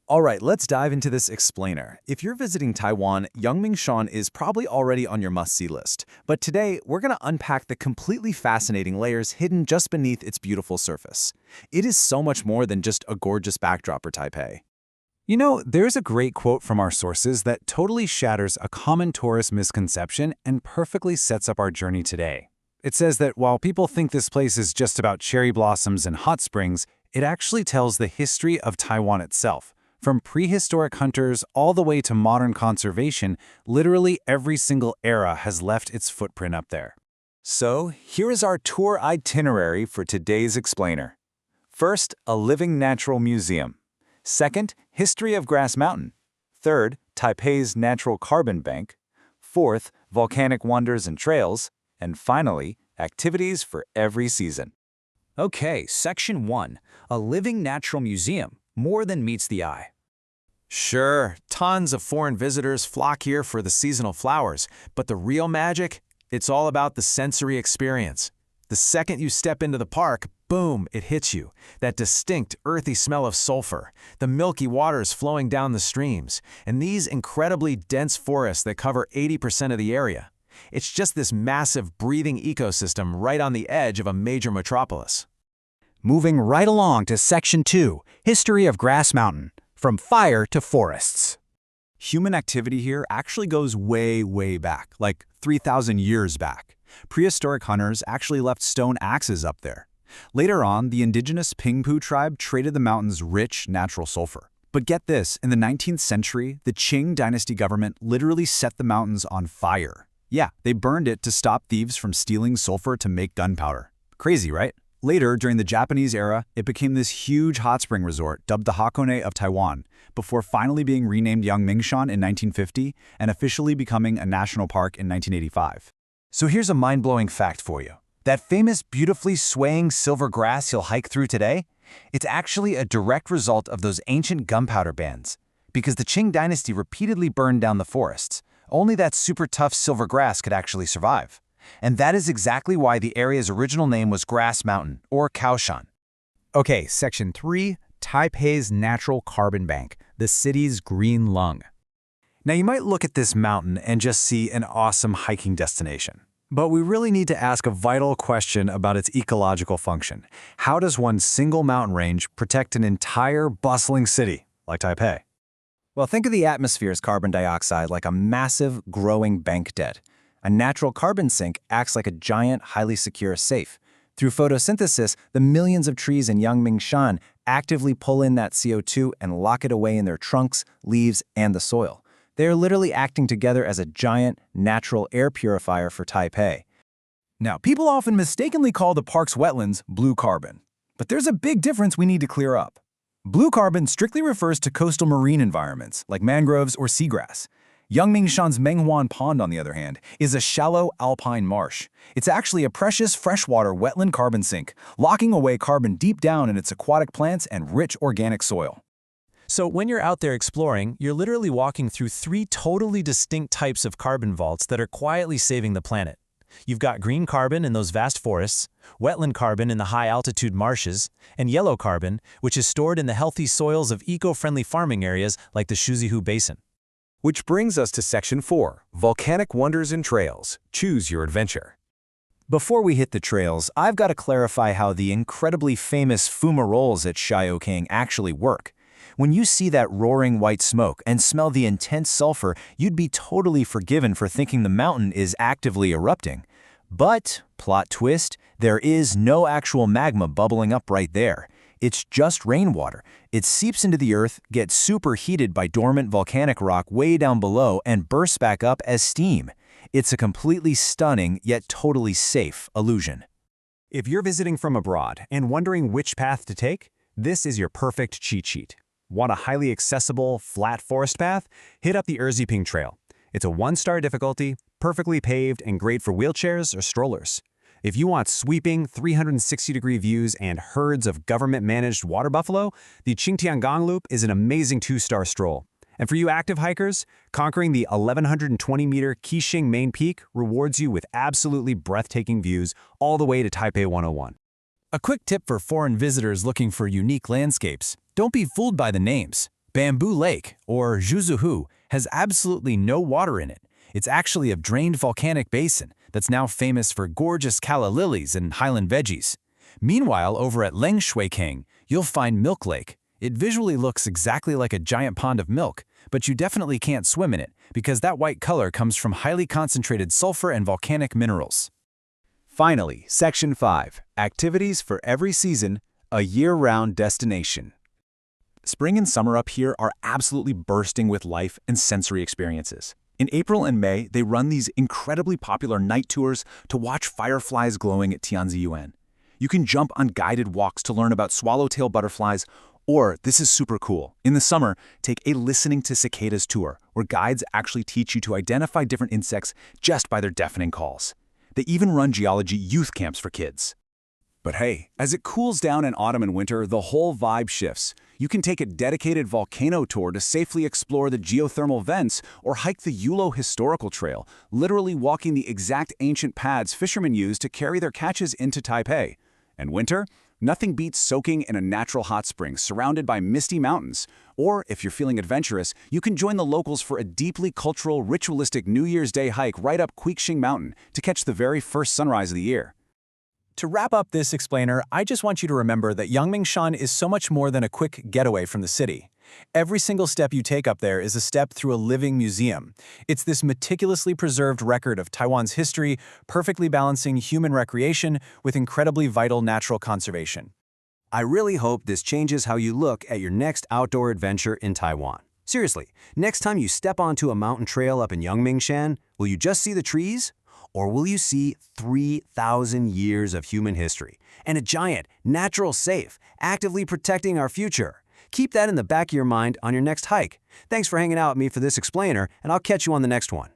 All right, let's dive into this explainer. If you're visiting Taiwan, Yangmingshan is probably already on your must-see list. But today, we're going to unpack the completely fascinating layers hidden just beneath its beautiful surface. It is so much more than just a gorgeous backdrop for Taipei. You know, there's a great quote from our sources that totally shatters a common tourist misconception and perfectly sets up our journey today. It says that while people think this place is just about cherry blossoms and hot springs, it actually tells the history of Taiwan itself. From prehistoric hunters all the way to modern conservation, literally every single era has left its footprint up there. So, here is our tour itinerary for today's explainer. First, a living natural museum. Second, history of Grass Mountain. Third, Taipei's natural carbon bank. Fourth, volcanic wonders and trails. And finally, activities for every season. Okay, Section 1, a living natural museum, more than meets the eye. Sure, tons of foreign visitors flock here for the seasonal flowers, but the real magic? It's all about the sensory experience. The second you step into the park, boom, it hits you. That distinct, earthy smell of sulfur, the milky waters flowing down the streams, and these incredibly dense forests that cover 80% of the area. It's just this massive, breathing ecosystem right on the edge of a major metropolis. Moving right along to Section 2, history of Grass Mountain, from fire to forests. Human activity here actually goes way, way back, like 3,000 years back. Prehistoric hunters actually left stone axes up there. Later on, the indigenous Pingpu tribe traded the mountain's rich, natural sulfur. But get this, in the 19th century, the Qing dynasty government literally set the mountains on fire. Yeah, they burned it to stop thieves from stealing sulfur to make gunpowder. Crazy, right? Later, during the Japanese era, it became this huge hot spring resort dubbed the Hakone of Taiwan, before finally being renamed Yangmingshan in 1950 and officially becoming a national park in 1985. So here's a mind-blowing fact for you. That famous, beautifully swaying silver grass you'll hike through today? It's actually a direct result of those ancient gunpowder bans. Because the Qing dynasty repeatedly burned down the forests, only that super tough silver grass could actually survive. And that is exactly why the area's original name was Grass Mountain, or Kaoshan. Okay, Section 3, Taipei's natural carbon bank, the city's green lung. Now you might look at this mountain and just see an awesome hiking destination. But we really need to ask a vital question about its ecological function. How does one single mountain range protect an entire bustling city like Taipei? Well, think of the atmosphere's carbon dioxide like a massive, growing bank debt. A natural carbon sink acts like a giant, highly secure safe. Through photosynthesis, the millions of trees in Yangmingshan actively pull in that CO2 and lock it away in their trunks, leaves, and the soil. They are literally acting together as a giant, natural air purifier for Taipei. Now, people often mistakenly call the park's wetlands blue carbon. But there's a big difference we need to clear up. Blue carbon strictly refers to coastal marine environments, like mangroves or seagrass. Yangmingshan's Menghuan Pond, on the other hand, is a shallow alpine marsh. It's actually a precious freshwater wetland carbon sink, locking away carbon deep down in its aquatic plants and rich organic soil. So when you're out there exploring, you're literally walking through 3 totally distinct types of carbon vaults that are quietly saving the planet. You've got green carbon in those vast forests, wetland carbon in the high-altitude marshes, and yellow carbon, which is stored in the healthy soils of eco-friendly farming areas like the Shuzihu Basin. Which brings us to Section 4, Volcanic Wonders and Trails. Choose your adventure. Before we hit the trails, I've got to clarify how the incredibly famous fumaroles at Shiokang actually work. When you see that roaring white smoke and smell the intense sulfur, you'd be totally forgiven for thinking the mountain is actively erupting. But, plot twist, there is no actual magma bubbling up right there. It's just rainwater. It seeps into the earth, gets superheated by dormant volcanic rock way down below, and bursts back up as steam. It's a completely stunning, yet totally safe illusion. If you're visiting from abroad and wondering which path to take, this is your perfect cheat sheet. Want a highly accessible, flat forest path? Hit up the Erziping Trail. It's a 1-star difficulty, perfectly paved, and great for wheelchairs or strollers. If you want sweeping 360-degree views and herds of government-managed water buffalo, the Qingtiangong Loop is an amazing 2-star stroll. And for you active hikers, conquering the 1,120-meter Qixing Main Peak rewards you with absolutely breathtaking views all the way to Taipei 101. A quick tip for foreign visitors looking for unique landscapes: don't be fooled by the names. Bamboo Lake, or Zhuzuhu, has absolutely no water in it. It's actually a drained volcanic basin that's now famous for gorgeous calla lilies and highland veggies. Meanwhile, over at Lengshuiking, you'll find Milk Lake. It visually looks exactly like a giant pond of milk, but you definitely can't swim in it because that white color comes from highly concentrated sulfur and volcanic minerals. Finally, Section 5, Activities for Every Season, a Year-Round Destination. Spring and summer up here are absolutely bursting with life and sensory experiences. In April and May, they run these incredibly popular night tours to watch fireflies glowing at Tianziyuan. You can jump on guided walks to learn about swallowtail butterflies, or, this is super cool, in the summer, take a Listening to Cicadas tour, where guides actually teach you to identify different insects just by their deafening calls. They even run geology youth camps for kids. But hey, as it cools down in autumn and winter, the whole vibe shifts. You can take a dedicated volcano tour to safely explore the geothermal vents or hike the Yulo Historical Trail, literally walking the exact ancient paths fishermen used to carry their catches into Taipei. And winter? Nothing beats soaking in a natural hot spring surrounded by misty mountains. Or, if you're feeling adventurous, you can join the locals for a deeply cultural, ritualistic New Year's Day hike right up Quixing Mountain to catch the very first sunrise of the year. To wrap up this explainer, I just want you to remember that Yangmingshan is so much more than a quick getaway from the city. Every single step you take up there is a step through a living museum. It's this meticulously preserved record of Taiwan's history, perfectly balancing human recreation with incredibly vital natural conservation. I really hope this changes how you look at your next outdoor adventure in Taiwan. Seriously, next time you step onto a mountain trail up in Yangmingshan, will you just see the trees? Or will you see 3,000 years of human history and a giant, natural safe actively protecting our future? Keep that in the back of your mind on your next hike. Thanks for hanging out with me for this explainer, and I'll catch you on the next one.